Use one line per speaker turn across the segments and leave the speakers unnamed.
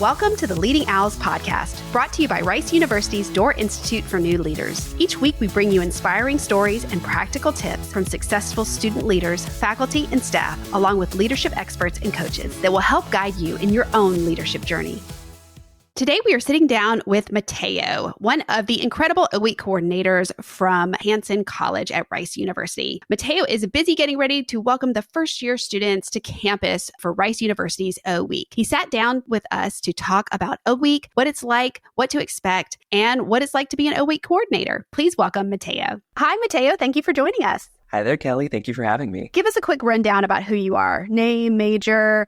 Welcome to the Leading Owls podcast, brought to you by Rice University's Doerr Institute for New Leaders. Each week, we bring you inspiring stories and practical tips from successful student leaders, faculty, and staff, along with leadership experts and coaches that will help guide you in your own leadership journey. Today, we are sitting down with Mateo, one of the incredible O Week coordinators from Hanszen College at Rice University. Mateo is busy getting ready to welcome the first-year students to campus for Rice University's O Week. He sat down with us to talk about O Week, what it's like, what to expect, and what it's like to be an O Week coordinator. Please welcome Mateo. Hi, Mateo. Thank you for joining us.
Hi there, Kelly. Thank you for having me.
Give us a quick rundown about who you are. Name, major,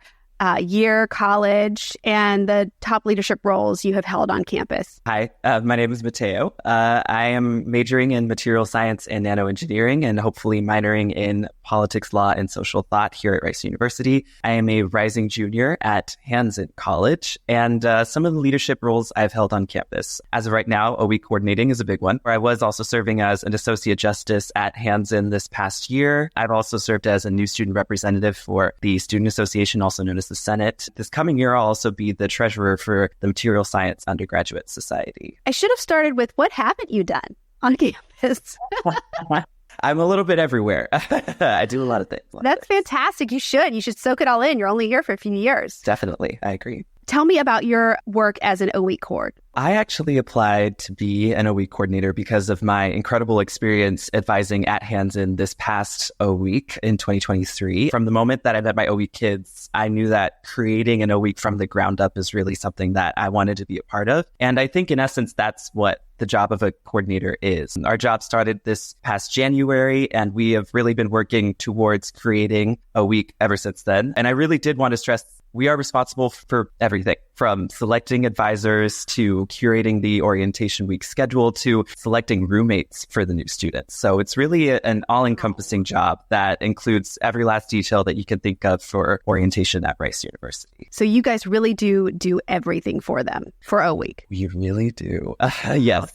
year, college, and the top leadership roles you have held on campus.
Hi, my name is Mateo. I am majoring in material science and nanoengineering and hopefully minoring in politics, law, and social thought here at Rice University. I am a rising junior at Hanszen College, and some of the leadership roles I've held on campus. As of right now, O Week coordinating is a big one, where I was also serving as an associate justice at Hanszen this past year. I've also served as a new student representative for the Student Association, also known as the Senate. This coming year, I'll also be the treasurer for the Material Science Undergraduate Society.
I should have started with, what haven't you done on campus?
I'm a little bit everywhere. I do a lot of things.
That's fantastic. You should soak it all in. You're only here for a few years.
Definitely. I agree.
Tell me about your work as an O Week coord.
I actually applied to be an O Week coordinator because of my incredible experience advising at Hanszen this past O Week in 2023. From the moment that I met my O Week kids, I knew that creating an O Week from the ground up is really something that I wanted to be a part of. And I think in essence, that's what the job of a coordinator is. Our job started this past January, and we have really been working towards creating a week ever since then. And I really did want to stress we are responsible for everything, from selecting advisors to curating the orientation week schedule to selecting roommates for the new students. So it's really an all-encompassing job that includes every last detail that you can think of for orientation at Rice University.
So you guys really do everything for them for O Week.
We really do. Yes.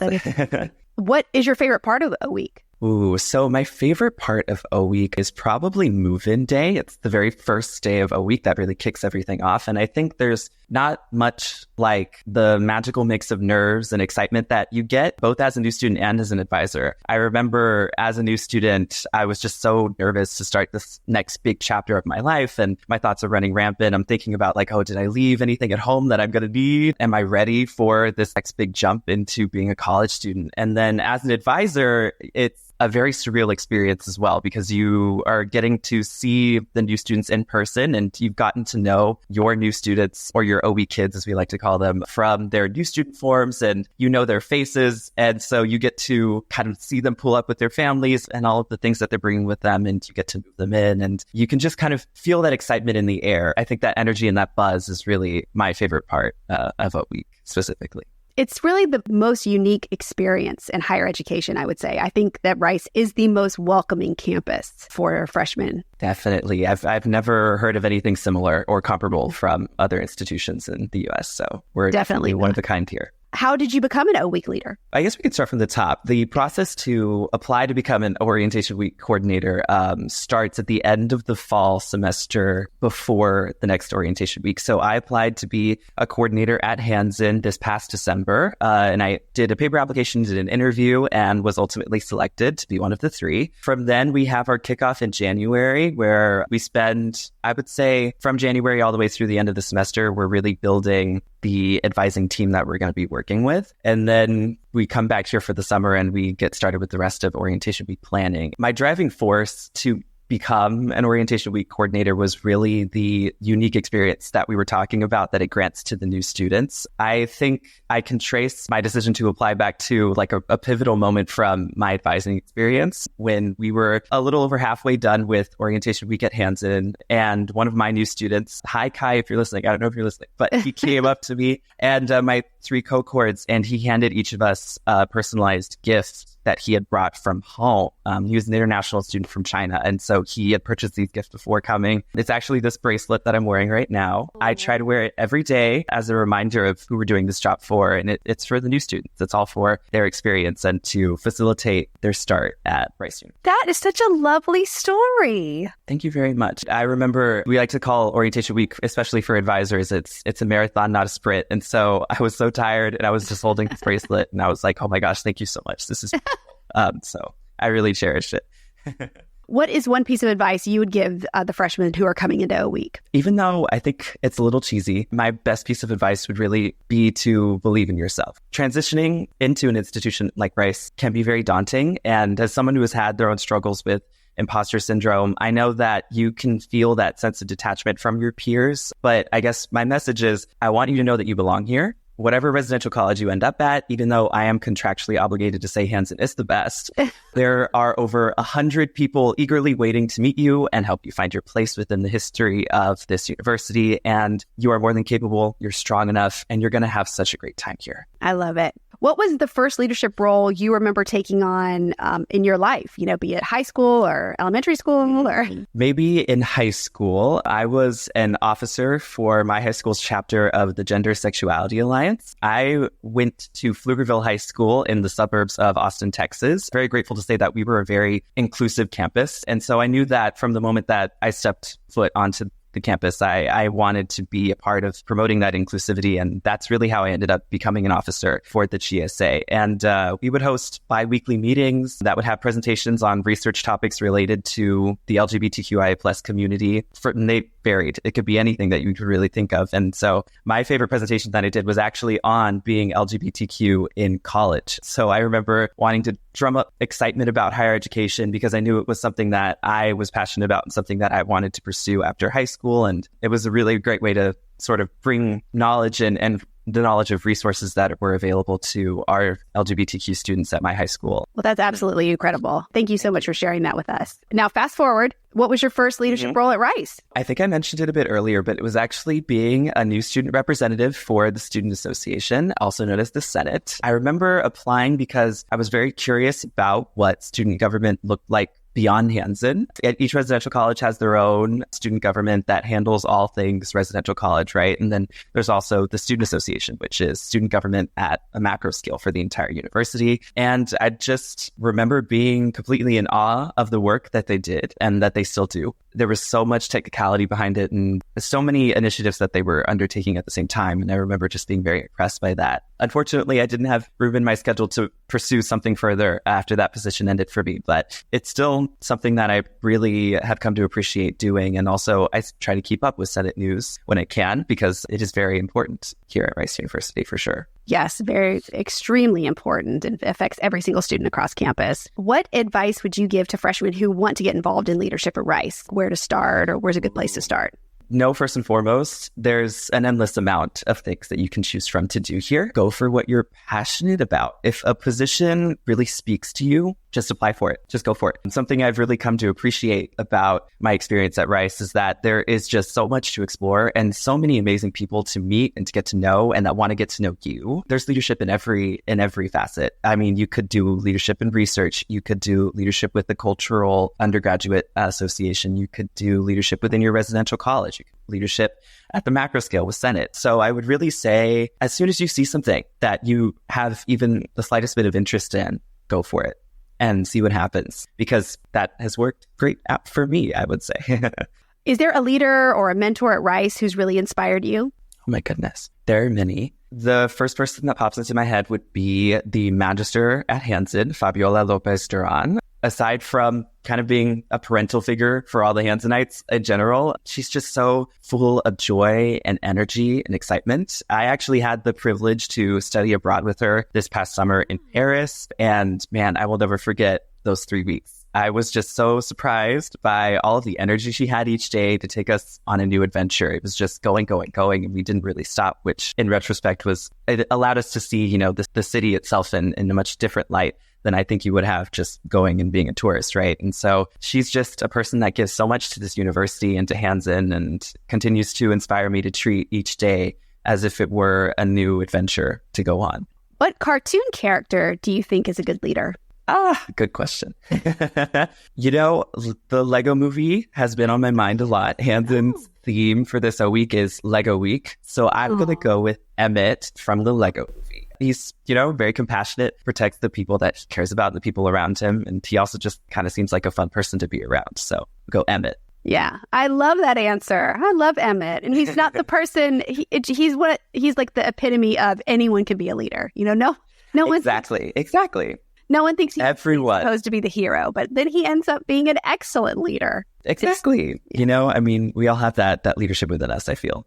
What is your favorite part of O Week?
Ooh, so my favorite part of O Week is probably move-in day. It's the very first day of O Week that really kicks everything off. And I think there's not much like the magical mix of nerves and excitement that you get both as a new student and as an advisor. I remember as a new student, I was just so nervous to start this next big chapter of my life. And my thoughts are running rampant. I'm thinking about like, oh, did I leave anything at home that I'm going to need? Am I ready for this next big jump into being a college student? And then as an advisor, it's a very surreal experience as well, because you are getting to see the new students in person, and you've gotten to know your new students, or your OE kids, as we like to call them, from their new student forms, and you know their faces. And so you get to kind of see them pull up with their families and all of the things that they're bringing with them, and you get to move them in, and you can just kind of feel that excitement in the air. I think that energy and that buzz is really my favorite part of O Week specifically.
It's really the most unique experience in higher education, I would say. I think that Rice is the most welcoming campus for freshmen.
Definitely. I've never heard of anything similar or comparable from other institutions in the U.S. So we're definitely one of a kind here.
How did you become an O Week leader?
I guess we could start from the top. The process to apply to become an Orientation Week coordinator starts at the end of the fall semester before the next Orientation Week. So I applied to be a coordinator at Hanszen this past December, and I did a paper application, did an interview, and was ultimately selected to be one of the three. From then, we have our kickoff in January, where we spend, I would say, from January all the way through the end of the semester, we're really building the advising team that we're going to be working with. And then we come back here for the summer and we get started with the rest of Orientation Week planning. My driving force to become an Orientation Week coordinator was really the unique experience that we were talking about that it grants to the new students. I think I can trace my decision to apply back to like a pivotal moment from my advising experience when we were a little over halfway done with Orientation Week at Hanszen, and one of my new students, hi Kai, if you're listening, I don't know if you're listening, but he came up to me and my three co-coords, and he handed each of us a personalized gift that he had brought from home. He was an international student from China. And so so he had purchased these gifts before coming. It's actually this bracelet that I'm wearing right now. I try to wear it every day as a reminder of who we're doing this job for. And it's for the new students. It's all for their experience and to facilitate their start at Rice University.
That is such a lovely story.
Thank you very much. I remember we like to call orientation week, especially for advisors, it's a marathon, not a sprint. And so I was so tired and I was just holding this bracelet and I was like, oh my gosh, thank you so much. This is so I really cherished it.
What is one piece of advice you would give the freshmen who are coming into a week?
Even though I think it's a little cheesy, my best piece of advice would really be to believe in yourself. Transitioning into an institution like Rice can be very daunting. And as someone who has had their own struggles with imposter syndrome, I know that you can feel that sense of detachment from your peers. But I guess my message is, I want you to know that you belong here. Whatever residential college you end up at, even though I am contractually obligated to say Hanszen is the best, there are over 100 people eagerly waiting to meet you and help you find your place within the history of this university. And you are more than capable, you're strong enough, and you're going to have such a great time here.
I love it. What was the first leadership role you remember taking on in your life? You know, be it high school or elementary school or...
Maybe in high school, I was an officer for my high school's chapter of the Gender Sexuality Alliance. I went to Pflugerville High School in the suburbs of Austin, Texas. Very grateful to say that we were a very inclusive campus. And so I knew that from the moment that I stepped foot onto the campus, I wanted to be a part of promoting that inclusivity. And that's really how I ended up becoming an officer for the GSA. And we would host bi-weekly meetings that would have presentations on research topics related to the LGBTQIA plus community. And they varied. It could be anything that you could really think of. And so my favorite presentation that I did was actually on being LGBTQ in college. So I remember wanting to drum up excitement about higher education because I knew it was something that I was passionate about and something that I wanted to pursue after high school. And it was a really great way to sort of bring knowledge and the knowledge of resources that were available to our LGBTQ students at my high school.
Well, that's absolutely incredible. Thank you so much for sharing that with us. Now, fast forward, what was your first leadership role at Rice?
I think I mentioned it a bit earlier, but it was actually being a new student representative for the Student Association, also known as the Senate. I remember applying because I was very curious about what student government looked like beyond Hanszen. Each residential college has their own student government that handles all things residential college, right? And then there's also the Student Association, which is student government at a macro scale for the entire university. And I just remember being completely in awe of the work that they did and that they still do. There was so much technicality behind it and so many initiatives that they were undertaking at the same time. And I remember just being very impressed by that. Unfortunately, I didn't have room in my schedule to pursue something further after that position ended for me, but it's still something that I really have come to appreciate doing. And also I try to keep up with Senate news when I can, because it is very important here at Rice University for sure.
Yes, very extremely important. It affects every single student across campus. What advice would you give to freshmen who want to get involved in leadership at Rice? Where to start or where's a good place to start?
Know first and foremost, there's an endless amount of things that you can choose from to do here. Go for what you're passionate about. If a position really speaks to you, just apply for it. Just go for it. And something I've really come to appreciate about my experience at Rice is that there is just so much to explore and so many amazing people to meet and to get to know and that want to get to know you. There's leadership in every facet. I mean, you could do leadership in research. You could do leadership with the Cultural Undergraduate Association. You could do leadership within your residential college. You could do leadership at the macro scale with Senate. So I would really say, as soon as you see something that you have even the slightest bit of interest in, go for it and see what happens, because that has worked great out for me, I would say.
Is there a leader or a mentor at Rice who's really inspired you?
Oh my goodness. There are many. The first person that pops into my head would be the Magister at Hanszen, Fabiola Lopez Duran. Aside from kind of being a parental figure for all the Hanszenites in general, she's just so full of joy and energy and excitement. I actually had the privilege to study abroad with her this past summer in Paris. And man, I will never forget those 3 weeks. I was just so surprised by all of the energy she had each day to take us on a new adventure. It was just going, and we didn't really stop, which in retrospect it allowed us to see, the city itself in a much different light than I think you would have just going and being a tourist, right? And so she's just a person that gives so much to this university and to Hanszen and continues to inspire me to treat each day as if it were a new adventure to go on.
What cartoon character do you think is a good leader?
Good question. The Lego movie has been on my mind a lot. Hanszen's theme for this week is Lego Week. So I'm going to go with Emmett from the Lego movie. He's, very compassionate, protects the people that he cares about, the people around him. And he also just kind of seems like a fun person to be around. So go Emmett.
Yeah, I love that answer. I love Emmett. And he's not the person, he's like the epitome of anyone can be a leader. No one.
Exactly.
No one thinks he's
Everyone.
supposed to be the hero, but then he ends up being an excellent leader.
Exactly. We all have that leadership within us, I feel.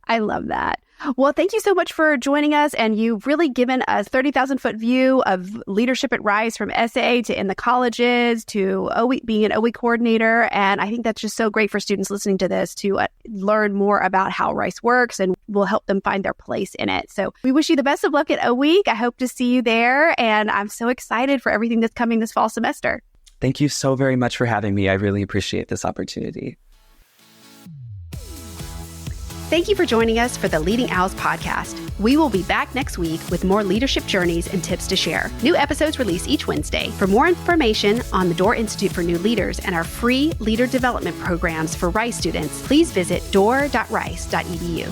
I love that. Well, thank you so much for joining us. And you've really given us 30,000-foot view of leadership at Rice, from SA to in the colleges to being an OE coordinator. And I think that's just so great for students listening to this to learn more about how Rice works, and will help them find their place in it. So we wish you the best of luck at OE. I hope to see you there. And I'm so excited for everything that's coming this fall semester.
Thank you so very much for having me. I really appreciate this opportunity.
Thank you for joining us for the Leading Owls podcast. We will be back next week with more leadership journeys and tips to share. New episodes release each Wednesday. For more information on the Doerr Institute for New Leaders and our free leader development programs for Rice students, please visit doerr.rice.edu.